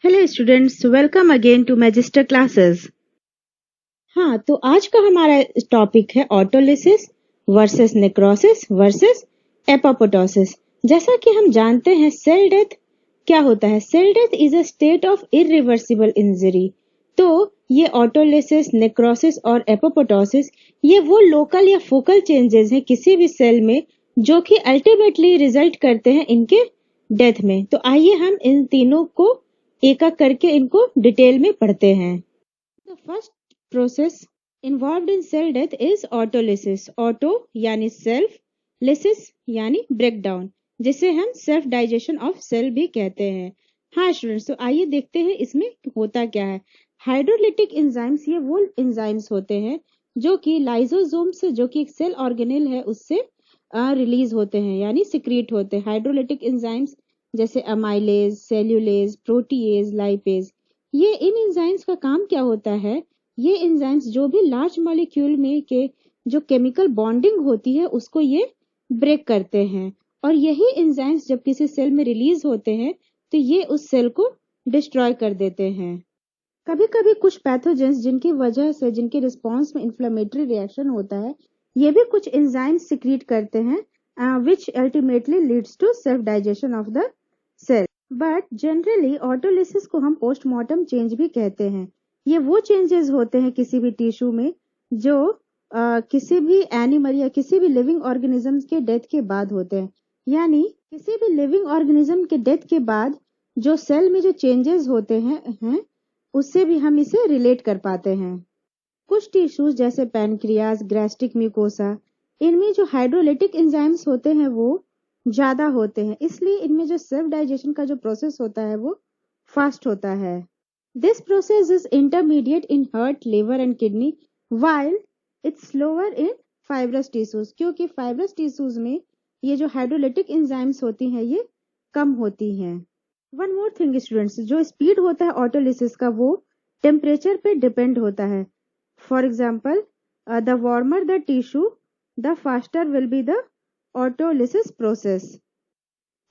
Hello students, welcome again to Magister classes. हाँ, तो आज का हमारा टॉपिक है autolysis versus necrosis versus apoptosis. जैसा कि हम जानते हैं, सेल डेथ क्या होता है? Cell death is a state of irreversible injury. तो ये ऑटोलिसिस, नेक्रोसिस और एपोप्टोसिस ये वो लोकल या फोकल चेंजेस हैं किसी भी सेल में जो कि अल्टीमेटली रिजल्ट करते हैं इनके डेथ में। तो आइए हम इन तीनों को एक एक करके इनको डिटेल में पढ़ते हैं। The first process involved in cell death is autolysis. Auto यानी self, lysis यानी breakdown, जिसे हम self digestion of cell भी कहते हैं। हाँ स्टूडेंट्स, तो आइए देखते हैं इसमें होता क्या है। हाइड्रोलिटिक एंजाइम्स ये वो एंजाइम्स होते हैं जो कि लाइसोसोम से, जो कि एक सेल ऑर्गेनेल है, उससे रिलीज होते हैं यानी सिक्रीट होते हैं। हाइड्रोलिटिक एंजाइम्स जैसे अमाइलेज, सेल्यूलेज, प्रोटीएज, लाइपेज, ये इन एंजाइम्स का काम क्या होता है? ये एंजाइम्स जो भी लार्ज मॉलिक्यूल में के जो केमिकल बॉन्डिंग होती है उसको ये ब्रेक करते हैं, और यही एंजाइम्स जब किसी सेल में रिलीज होते हैं तो ये उस सेल को डिस्ट्रॉय कर देते हैं। कभी कभी कुछ पैथोजेंस जिनकी वजह से, जिनके रिस्पॉन्स में इन्फ्लेमेटरी रिएक्शन होता है, ये भी कुछ एंजाइम्स सिक्रीट करते हैं which ultimately leads to self digestion of the cell. But generally autolysis को हम पोस्टमार्टम चेंज भी कहते हैं। ये वो चेंजेस होते हैं किसी भी टिश्यू में जो किसी भी एनिमल या किसी भी लिविंग ऑर्गेनिज्म के डेथ के बाद होते हैं। यानी किसी भी लिविंग ऑर्गेनिज्म के डेथ के बाद जो सेल में जो चेंजेस होते हैं उससे भी हम इसे रिलेट कर पाते हैं। कुछ टिश्यूज जैसे पैनक्रियाज, गैस्ट्रिक म्यूकोसा, इनमें जो हाइड्रोलिटिक एंजाइम्स होते हैं वो ज्यादा होते हैं, इसलिए इनमें जो सेल्फ डाइजेशन का जो प्रोसेस होता है वो फास्ट होता है। This process is intermediate in heart, liver and kidney, while it's slower in fibrous tissues, क्योंकि फाइब्रस टिश्यूज में ये जो हाइड्रोलिटिक एंजाइम्स होती हैं ये कम होती हैं। वन मोर थिंग स्टूडेंट्स, जो स्पीड होता है ऑटोलिसिस का वो टेम्परेचर पे डिपेंड होता है। For example, the warmer the tissue the faster will be the autolysis process.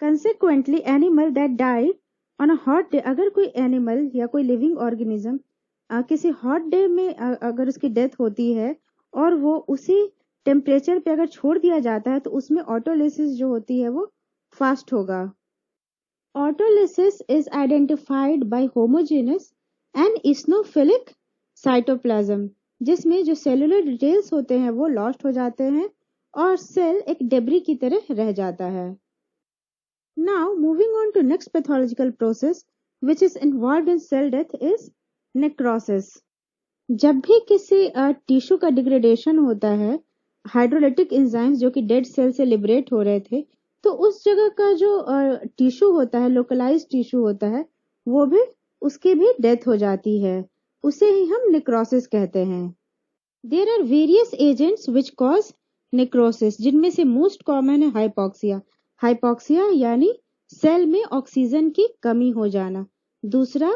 Consequently, animal that die on a hot day, अगर कोई एनिमल या कोई लिविंग ऑर्गेनिज्म किसी हॉट डे में अगर उसकी डेथ होती है और वो उसी टेम्परेचर पे अगर छोड़ दिया जाता है तो उसमें ऑटोलिसिस जो होती है वो फास्ट होगा। Autolysis is identified by homogeneous and eosinophilic cytoplasm, जिसमें जो सेलुलर डिटेल्स होते हैं वो लॉस्ट हो जाते हैं और सेल एक डेब्री की तरह रह जाता है। Now moving on to next pathological process which is involved in cell death is necrosis. जब भी किसी टिश्यू का डिग्रेडेशन होता है, हाइड्रोलिटिक एंजाइम्स जो कि डेड सेल से लिबरेट हो रहे थे, तो उस जगह का जो टिश्यू होता है, लोकलाइज टिश्यू होता है, वो भी उसकी भी डेथ हो जाती है। उसे ही हम नेक्रोसिस कहते हैं। There are various agents which cause necrosis, जिनमें से मोस्ट कॉमन है हाइपोक्सिया। हाइपोक्सिया यानी सेल में ऑक्सीजन की कमी हो जाना। दूसरा,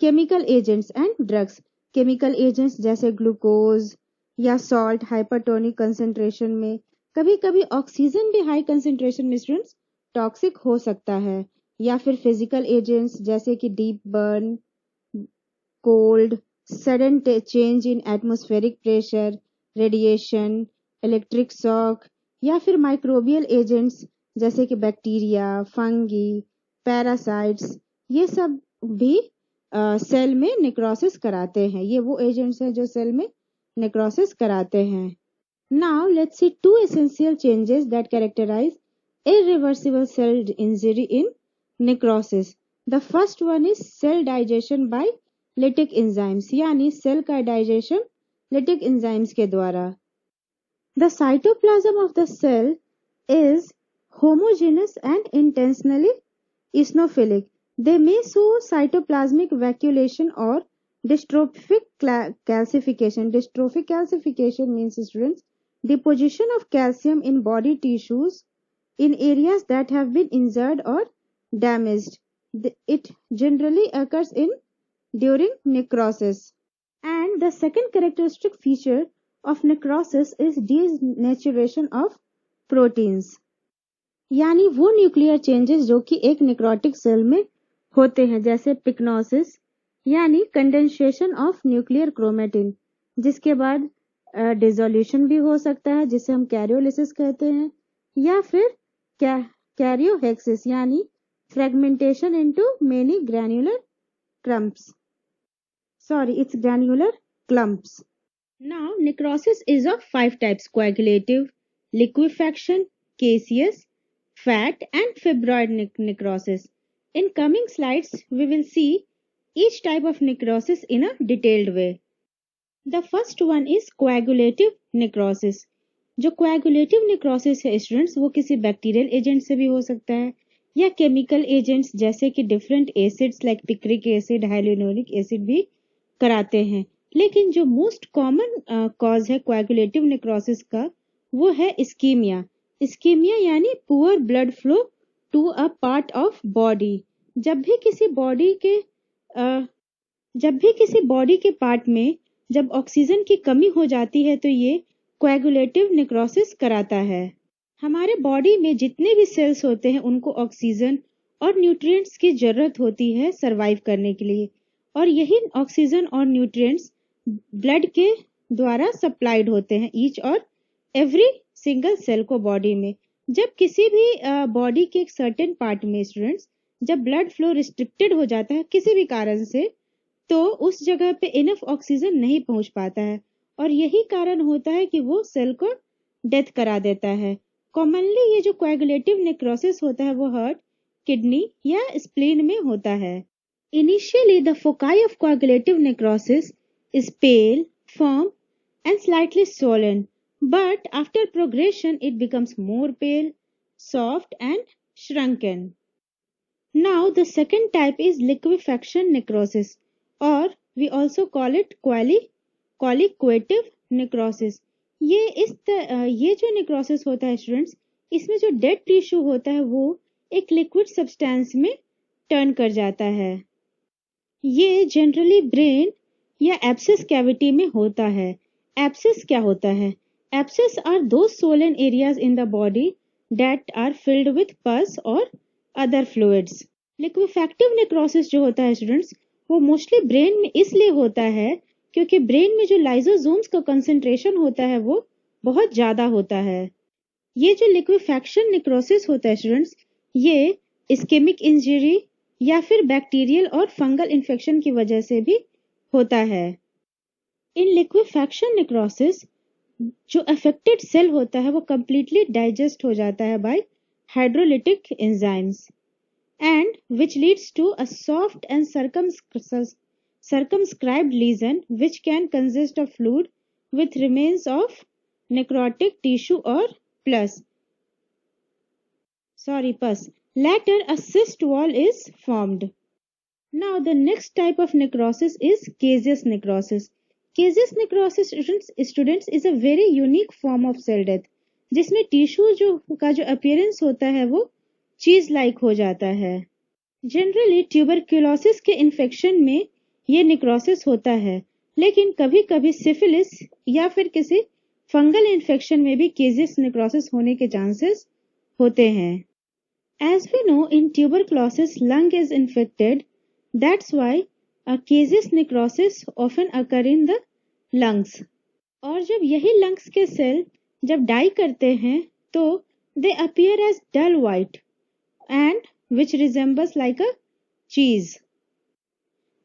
chemical agents and drugs. Chemical agents जैसे ग्लूकोज या सॉल्ट हाइपरटोनिक कंसेंट्रेशन में, कभी कभी ऑक्सीजन भी हाई कंसेंट्रेशन में स्टूडेंट्स टॉक्सिक हो सकता है। या फिर फिजिकल एजेंट्स जैसे कि deep burn, cold, sudden change in atmospheric pressure, radiation, electric shock, या फिर माइक्रोबियल एजेंट्स जैसे कि बैक्टीरिया, फंगी, पैरासाइट्स, ये सब भी सेल में नेक्रोसिस कराते हैं। ये वो एजेंट्स हैं जो सेल में नेक्रोसिस कराते हैं। Now let's see two essential changes that characterise irreversible cell injury in necrosis. The first one is cell digestion by lytic enzymes, यानी सेल का डाइजेशन lytic enzymes के द्वारा। The cytoplasm of the cell is homogeneous and intentionally eosinophilic. They may show cytoplasmic vacuolation or dystrophic calcification. Dystrophic calcification means, students, deposition of calcium in body tissues in areas that have been injured or damaged. It generally occurs during necrosis. And the second characteristic feature of necrosis is denaturation of proteins, यानी वो nuclear changes जो कि एक necrotic cell में होते हैं, जैसे पिक्नोसिस यानी कंडेंसेशन ऑफ न्यूक्लियर क्रोमेटिन, जिसके बाद डिसोल्यूशन भी हो सकता है जिसे हम कैरियोलिसिस कहते हैं, या फिर कैरियोहेक्सिस यानी fragmentation into many granular clumps. Sorry, it's granular clumps. Now, necrosis is of 5 types: coagulative, liquefaction, caseous, fat, and fibroid necrosis. In coming slides, we will see each type of necrosis in a detailed way. The first one is coagulative necrosis. जो coagulative necrosis है students, वो किसी bacterial agent से भी हो सकता है या केमिकल एजेंट्स जैसे कि different acids like picric acid, hyaluronic acid भी कराते हैं। लेकिन जो मोस्ट कॉमन कॉज है कोएगुलेटिव नेक्रोसिस का वो है इस्कीमिया। इस्कीमिया यानी poor blood flow to a part of body. जब भी किसी बॉडी के पार्ट में जब ऑक्सीजन की कमी हो जाती है तो ये कोएगुलेटिव नेक्रोसिस कराता है। हमारे बॉडी में जितने भी सेल्स होते हैं उनको ऑक्सीजन और न्यूट्रिएंट्स की जरूरत होती है सरवाइव करने के लिए, और यही ऑक्सीजन और न्यूट्रिएंट्स ब्लड के द्वारा सप्लाइड होते हैं ईच और एवरी सिंगल सेल को बॉडी में। जब किसी भी बॉडी के एक सर्टेन पार्ट में स्टूडेंट्स जब ब्लड फ्लो रिस्ट्रिक्टेड हो जाता है किसी भी कारण से, तो उस जगह पे इनफ ऑक्सीजन नहीं पहुंच पाता है और यही कारण होता है कि वो सेल को डेथ करा देता है। कॉमनली ये जो कोएगुलेटिव नेक्रोसिस होता है वो हार्ट, किडनी या स्प्लीन में होता है। Initially, the foci of coagulative necrosis is pale, firm, and slightly swollen, but after progression, it becomes more pale, soft, and shrunken. Now, the second type is liquefaction necrosis, or we also call it colliquative necrosis. ये जो necrosis होता है students, इसमें जो dead tissue होता है वो एक लिक्विड सब्सटेंस में टर्न कर जाता है। ये जनरली ब्रेन या एब्सेस कैविटी में होता है। एब्सेस क्या होता है? एब्सेस आर दो swollen areas in the body that are filled with pus और other fluids. लिक्विफैक्टिव नेक्रोसिस जो होता है स्टूडेंट्स वो मोस्टली ब्रेन में इसलिए होता है क्योंकि ब्रेन में जो लाइसोसोम्स का कंसंट्रेशन होता है वो बहुत ज्यादा होता है। ये जो लिक्विफैक्शन नेक्रोसिस होता है स्टूडेंट्स, ये इस्केमिक इंजरी या फिर बैक्टीरियल और फंगल इन्फेक्शन की वजह से भी होता है। इन लिक्विफैक्शन नेक्रोसिस जो अफेक्टेड सेल होता है वो कंप्लीटली डाइजेस्ट हो जाता है by hydrolytic enzymes and which leads to a soft and circumscribed lesion which can consist of fluid with remains of necrotic tissue or pus. Later, a cyst wall is formed. Now, the next type of necrosis is caseous necrosis. Caseous necrosis, students, is a very unique form of cell death, जिसमें tissue का जो appearance होता है वो चीज like हो जाता है। जनरली ट्यूबरक्यूलोसिस के इन्फेक्शन में ये नेक्रोसिस होता है, लेकिन कभी कभी सिफिलिस या फिर किसी फंगल इन्फेक्शन में भी केजियस नेक्रोसिस होने के चांसेस होते हैं। As we know, in tuberculosis, lung is infected. That's why a caseous necrosis often occur in the lungs. और जब यही lungs के सेल जब डाई करते हैं तो they appear as dull white and which resembles like a cheese.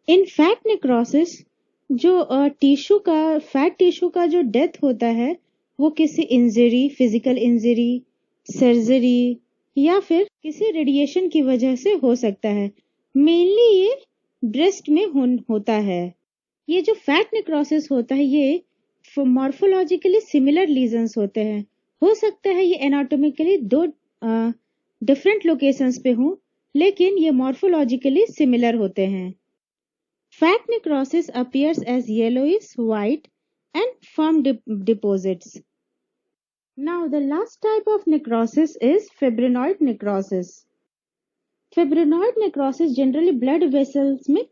In fat necrosis, जो fat tissue का जो डेथ होता है वो किसी इंजरी, फिजिकल इंजरी, सर्जरी या फिर किसी रेडिएशन की वजह से हो सकता है। मेनली ये ब्रेस्ट में होता है। ये जो फैट नेक्रोसिस होता है ये मॉर्फोलॉजिकली सिमिलर लीजन्स होते हैं। हो सकता है ये एनाटॉमिकली दो डिफरेंट लोकेशंस पे हों, लेकिन ये मॉर्फोलॉजिकली सिमिलर होते हैं। Fat necrosis appears as yellowish, white and firm deposits. Now, the last type of necrosis is fibrinoid necrosis. Fibrinoid necrosis generally blood vessels में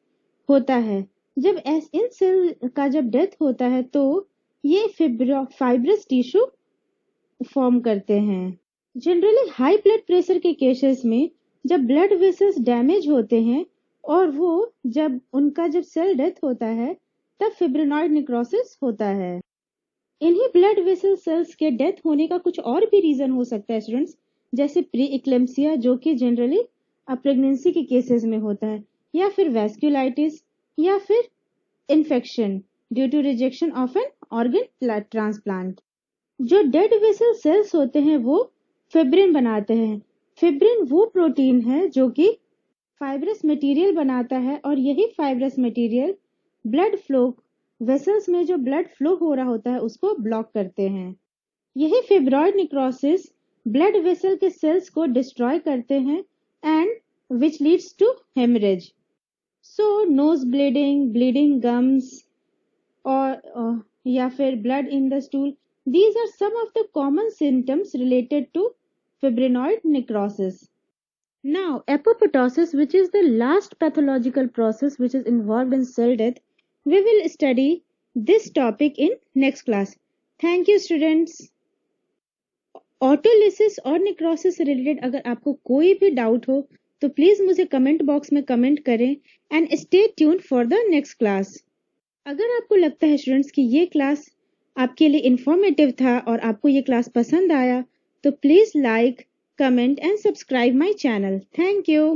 होता है। जब इन सेल का जब डेथ होता है तो ये फाइब्रस टिश्यू फॉर्म करते हैं। जनरली हाई ब्लड प्रेशर के केसेस में जब ब्लड वेसल्स डैमेज होते हैं और वो जब सेल डेथ होता है तब फिब्रिनॉइड नेक्रोसिस होता है। इन्हीं ब्लड वेसल सेल्स के डेथ होने का कुछ और भी रीजन हो सकता है स्टूडेंट्स, जैसे प्री इक्लेम्सिया जो कि जनरली प्रेगनेंसी के केसेस में होता है, या फिर वैस्कुलाइटिस, या फिर infection due to rejection of an organ transplant. जो डेड वेसल सेल्स होते हैं वो फिब्रिन बनाते हैं। फिब्रिन वो प्रोटीन है जो कि फाइब्रस मटेरियल बनाता है और यही fibrous material blood flow vessels में जो ब्लड फ्लो हो रहा होता है उसको ब्लॉक करते हैं। यही फिब्रॉइड नेक्रोसिस ब्लड वेसल के सेल्स को डिस्ट्रॉय करते हैं and which leads to haemorrhage. So nose bleeding, bleeding gums और या फिर blood in the stool, these are some of the common symptoms related to fibrinoid necrosis. Now, apoptosis, which is the last pathological process which is involved in cell death, we will study this topic in next class. Thank you students. Autolysis और necrosis से related अगर आपको कोई भी doubt हो तो please मुझे comment box में कमेंट करें and stay tuned for the next class. अगर आपको लगता है स्टूडेंट्स कि ये क्लास आपके लिए इंफॉर्मेटिव था और आपको ये क्लास पसंद आया तो please like, comment and subscribe my channel. Thank you.